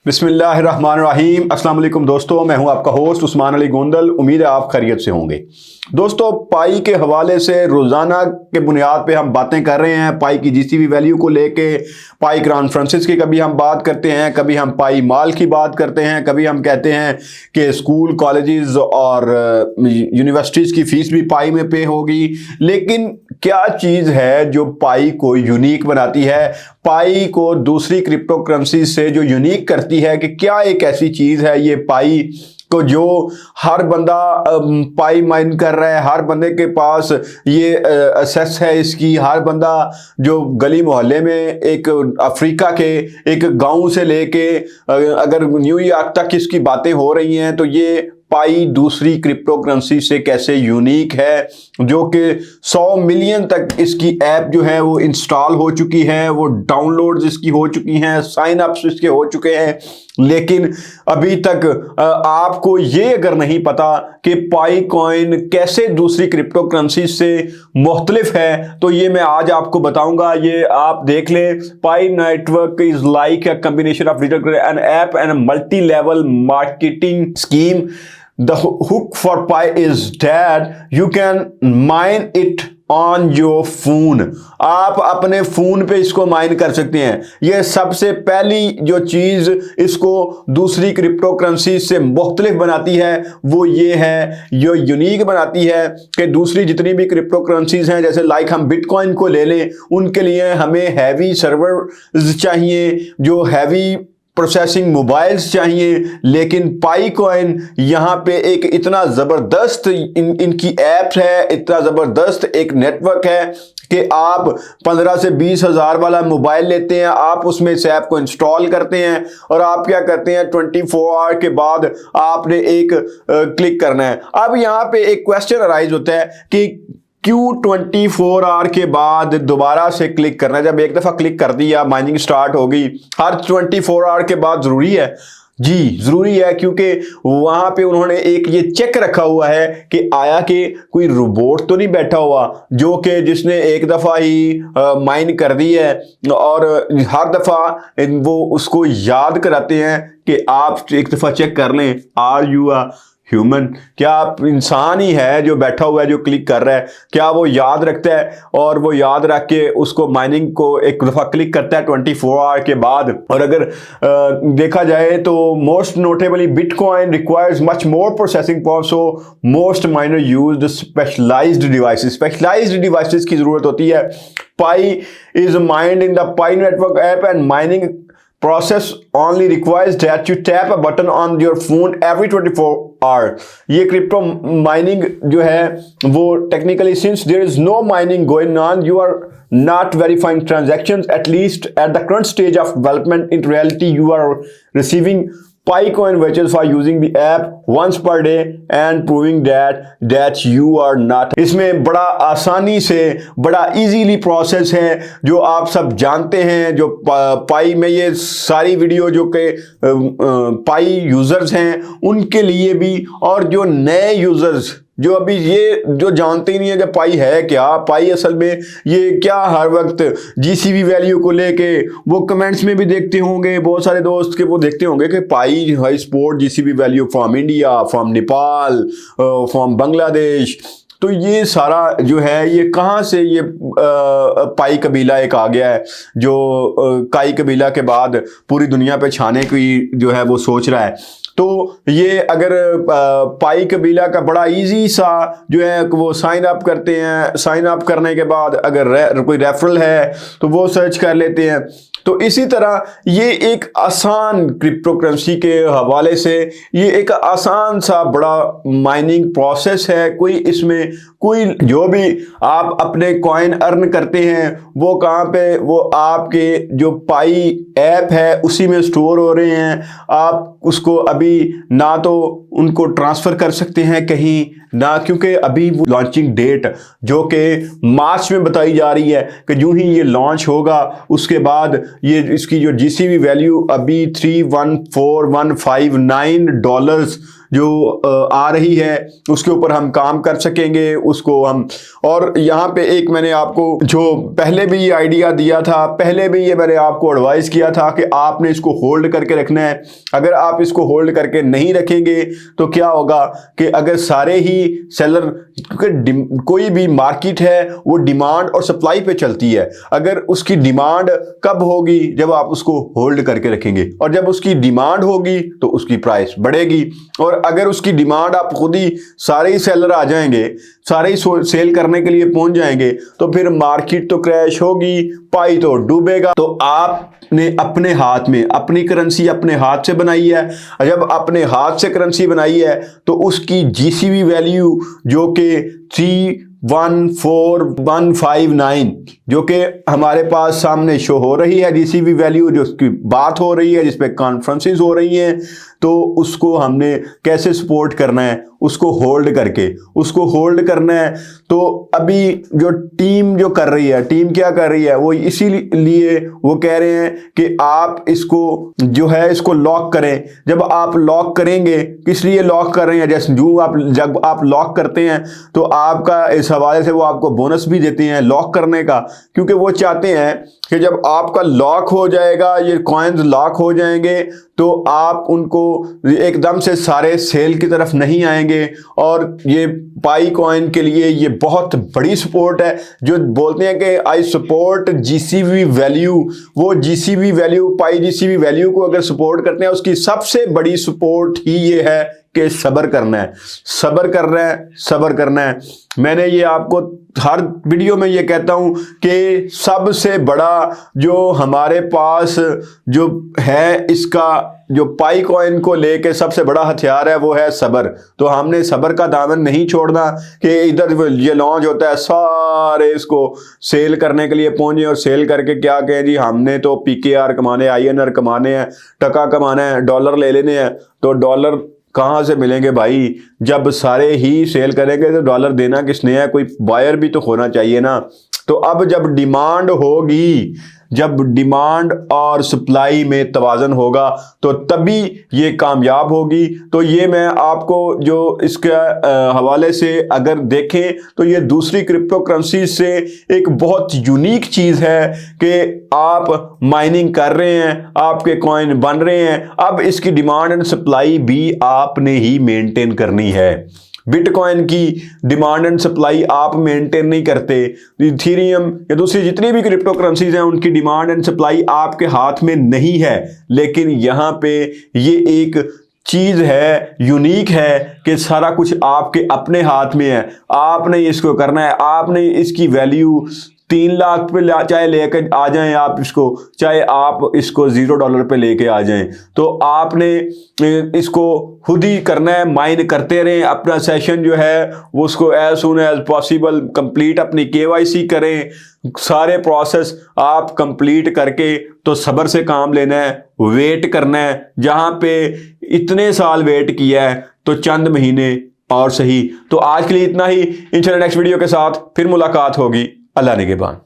बिस्मिल्लाहिर्रहमानिर्रहीम। अस्सलाम वालेकुम दोस्तों, मैं हूं आपका होस्ट उस्मान अली गोंदल। उम्मीद है आप खैरियत से होंगे। दोस्तों, पाई के हवाले से रोज़ाना के बुनियाद पे हम बातें कर रहे हैं। पाई की जीसीबी वैल्यू को लेके पाई कॉन्फ्रेंसेस की कभी हम बात करते हैं, कभी हम पाई माल की बात करते हैं, कभी हम कहते हैं कि स्कूल कॉलेजेस और यूनिवर्सिटीज़ की फ़ीस भी पाई में पे होगी। लेकिन क्या चीज़ है जो पाई को यूनिक बनाती है, पाई को दूसरी क्रिप्टो करेंसी से जो यूनिक करती है? कि क्या एक ऐसी चीज़ है ये पाई को जो हर बंदा पाई माइन कर रहा है, हर बंदे के पास ये असेस है इसकी। हर बंदा जो गली मोहल्ले में एक अफ्रीका के एक गांव से लेके अगर न्यूयॉर्क तक इसकी बातें हो रही हैं, तो ये पाई दूसरी क्रिप्टो करेंसी से कैसे यूनिक है, जो कि 100 मिलियन तक इसकी ऐप जो है वो इंस्टॉल हो चुकी है, वो डाउनलोड्स इसकी हो चुकी हैं, साइन अप्स इसके हो चुके हैं। लेकिन अभी तक आपको ये अगर नहीं पता कि पाई कॉइन कैसे दूसरी क्रिप्टो करेंसी से मुख्तलिफ है, तो ये मैं आज आपको बताऊंगा। ये आप देख लें, Pi network is like a combination of digital an app and multi level marketing scheme. The hook for Pi is that you can mine it on your phone. आप अपने फोन पे इसको माइन कर सकते हैं। यह सबसे पहली जो चीज इसको दूसरी क्रिप्टो करेंसी से मुख्तलिफ बनाती है वो ये है, जो यूनिक बनाती है कि दूसरी जितनी भी क्रिप्टो करेंसीज हैं, जैसे लाइक हम बिटकॉइन को ले लें, उनके लिए हमें हैवी सर्वर चाहिए, जो हैवी प्रोसेसिंग मोबाइल्स चाहिए। लेकिन पाई कॉइन यहाँ पे एक इतना ज़बरदस्त इनकी ऐप्स है, इतना ज़बरदस्त एक नेटवर्क है कि आप 15 से 20 हज़ार वाला मोबाइल लेते हैं, आप उसमें इस ऐप को इंस्टॉल करते हैं और आप क्या करते हैं, 24 आवर के बाद आपने एक क्लिक करना है। अब यहाँ पे एक क्वेश्चन अराइज होता है कि क्यों 24 आवर के बाद दोबारा से क्लिक करना है? जब एक दफ़ा क्लिक कर दिया, माइनिंग स्टार्ट हो गई, हर 24 आवर के बाद ज़रूरी है? जी ज़रूरी है, क्योंकि वहाँ पे उन्होंने एक ये चेक रखा हुआ है कि आया कि कोई रोबोट तो नहीं बैठा हुआ जो कि जिसने एक दफ़ा ही माइन कर दी है, और हर दफ़ा वो उसको याद कराते हैं कि आप एक दफ़ा चेक कर लें, आर यू आ ह्यूमन, क्या आप इंसान ही है जो बैठा हुआ है जो क्लिक कर रहा है? क्या वो याद रखता है और वो याद रख के उसको माइनिंग को एक दफ़ा क्लिक करता है 24 आवर के बाद? और अगर देखा जाए तो most notably Bitcoin requires much more processing power, so most miner use specialized devices की ज़रूरत होती है। Pi is mined in the Pi network app and mining process only requires that you tap a button on your phone every 24 hour. ये crypto mining जो है वो technically, since there is no mining going on, you are not verifying transactions, at least at the current stage of development. In reality, you are receiving PiCoin vouchers for using the app once per day and proving that you are not. इसमें बड़ा आसानी से, बड़ा easily process है जो आप सब जानते हैं। जो पाई में ये सारी वीडियो जो के पाई यूजर्स हैं उनके लिए भी, और जो नए यूजर्स जो अभी ये जो जानते ही नहीं है कि पाई है क्या, पाई असल में ये क्या, हर वक्त जीसीबी वैल्यू को लेके वो कमेंट्स में भी देखते होंगे बहुत सारे दोस्त के, वो देखते होंगे कि Pi high support GCV value from India, from Nepal, from Bangladesh. तो ये सारा जो है ये कहाँ से, ये पाई कबीला एक आ गया है जो काई कबीला के बाद पूरी दुनिया पे छाने की जो है वो सोच रहा है। तो ये अगर पाई कबीला का बड़ा इजी सा जो है वो साइन अप करते हैं, साइन अप करने के बाद अगर कोई रेफरल है तो वो सर्च कर लेते हैं। तो इसी तरह ये एक आसान क्रिप्टो करेंसी के हवाले से ये एक आसान सा बड़ा माइनिंग प्रोसेस है। कोई इसमें कोई जो भी आप अपने कॉइन अर्न करते हैं वो कहाँ पे, वो आपके जो पाई ऐप है उसी में स्टोर हो रहे हैं। आप उसको अभी ना तो उनको ट्रांसफ़र कर सकते हैं कहीं ना, क्योंकि अभी वो लॉन्चिंग डेट जो कि मार्च में बताई जा रही है कि यूं ही ये लॉन्च होगा, उसके बाद ये इसकी जो जीसीबी वैल्यू अभी $314,159 जो आ रही है उसके ऊपर हम काम कर सकेंगे उसको हम। और यहाँ पे एक मैंने आपको जो पहले भी ये आइडिया दिया था, पहले भी ये मैंने आपको एडवाइस किया था कि आपने इसको होल्ड करके रखना है। अगर आप इसको होल्ड करके नहीं रखेंगे तो क्या होगा कि अगर सारे ही सेलर, क्योंकि कोई भी मार्केट है वो डिमांड और सप्लाई पे चलती है, अगर उसकी डिमांड कब होगी, जब आप उसको होल्ड करके रखेंगे, और जब उसकी डिमांड होगी तो उसकी प्राइस बढ़ेगी। और अगर उसकी डिमांड आप खुद ही सारे ही सेलर आ जाएंगे, सारे ही सेल करने के लिए पहुंच जाएंगे, तो फिर मार्केट तो क्रैश होगी, पाई तो डूबेगा। तो आपने अपने हाथ में अपनी करेंसी अपने हाथ से बनाई है, जब अपने हाथ से करेंसी बनाई है तो उसकी जीसीबी वैल्यू जो कि 314,159 जो कि हमारे पास सामने शो हो रही है, जीसीबी वैल्यू जो उसकी बात हो रही है, जिस पे कॉन्फ्रेंसेस हो रही हैं, तो उसको हमने कैसे सपोर्ट करना है, उसको होल्ड करके उसको होल्ड करना है। तो अभी जो टीम जो कर रही है, टीम क्या कर रही है, वो इसीलिए वो कह रहे हैं कि आप इसको जो है इसको लॉक करें। जब आप लॉक करेंगे, किस लिए लॉक कर रहे हैं, जैसे जब आप लॉक करते हैं तो आपका इस हवाले से वो आपको बोनस भी देते हैं लॉक करने का, क्योंकि वो चाहते हैं कि जब आपका लॉक हो जाएगा, ये कॉइन्स लॉक हो जाएंगे, तो आप उनको एकदम से सारे सेल की तरफ नहीं आएंगे। और ये पाई कॉइन के लिए ये बहुत बड़ी सपोर्ट है। जो बोलते हैं कि आई सपोर्ट जीसीबी वैल्यू, वो जीसीबी वैल्यू, पाई जीसीबी वैल्यू को अगर सपोर्ट करते हैं, उसकी सबसे बड़ी सपोर्ट ही ये है कि सब्र करना है, सब्र करना है, सब्र करना है। मैंने ये आपको हर वीडियो में ये कहता हूं कि सबसे बड़ा जो हमारे पास जो है, इसका जो पाई कॉइन को लेके सबसे बड़ा हथियार है वो है सब्र। तो हमने सब्र का दामन नहीं छोड़ना कि इधर ये लॉन्च होता है सारे इसको सेल करने के लिए पहुंचे और सेल करके क्या कहें जी हमने तो पीकेआर कमाने, आईएनआर कमाने हैं, टका कमाना है, डॉलर ले लेने हैं। तो डॉलर कहाँ से मिलेंगे भाई, जब सारे ही सेल करेंगे तो डॉलर देना किसने है, कोई बायर भी तो होना चाहिए ना। तो अब जब डिमांड होगी, जब डिमांड और सप्लाई में तवाज़न होगा तो तभी ये कामयाब होगी। तो ये मैं आपको जो इसके हवाले से अगर देखें तो ये दूसरी क्रिप्टो करेंसी से एक बहुत यूनिक चीज़ है कि आप माइनिंग कर रहे हैं, आपके कॉइन बन रहे हैं, अब इसकी डिमांड एंड सप्लाई भी आपने ही मेंटेन करनी है। बिटकॉइन की डिमांड एंड सप्लाई आप मेंटेन नहीं करते, इथेरियम या दूसरी जितनी भी क्रिप्टो करेंसीज हैं उनकी डिमांड एंड सप्लाई आपके हाथ में नहीं है। लेकिन यहाँ पे ये एक चीज़ है, यूनिक है कि सारा कुछ आपके अपने हाथ में है, आपने इसको करना है। आपने इसकी वैल्यू 3 लाख पे चाहे लेके आ जाएं आप इसको, चाहे आप इसको $0 पे लेके आ जाएं, तो आपने इसको खुद ही करना है। माइन करते रहें, अपना सेशन जो है वो उसको as soon as possible complete, अपनी केवाईसी करें, सारे प्रोसेस आप कंप्लीट करके तो सब्र से काम लेना है, वेट करना है। जहाँ पे इतने साल वेट किया है तो चंद महीने और सही। तो आज के लिए इतना ही, इंशाल्लाह नेक्स्ट वीडियो के साथ फिर मुलाकात होगी। अल्लाह निगहबान।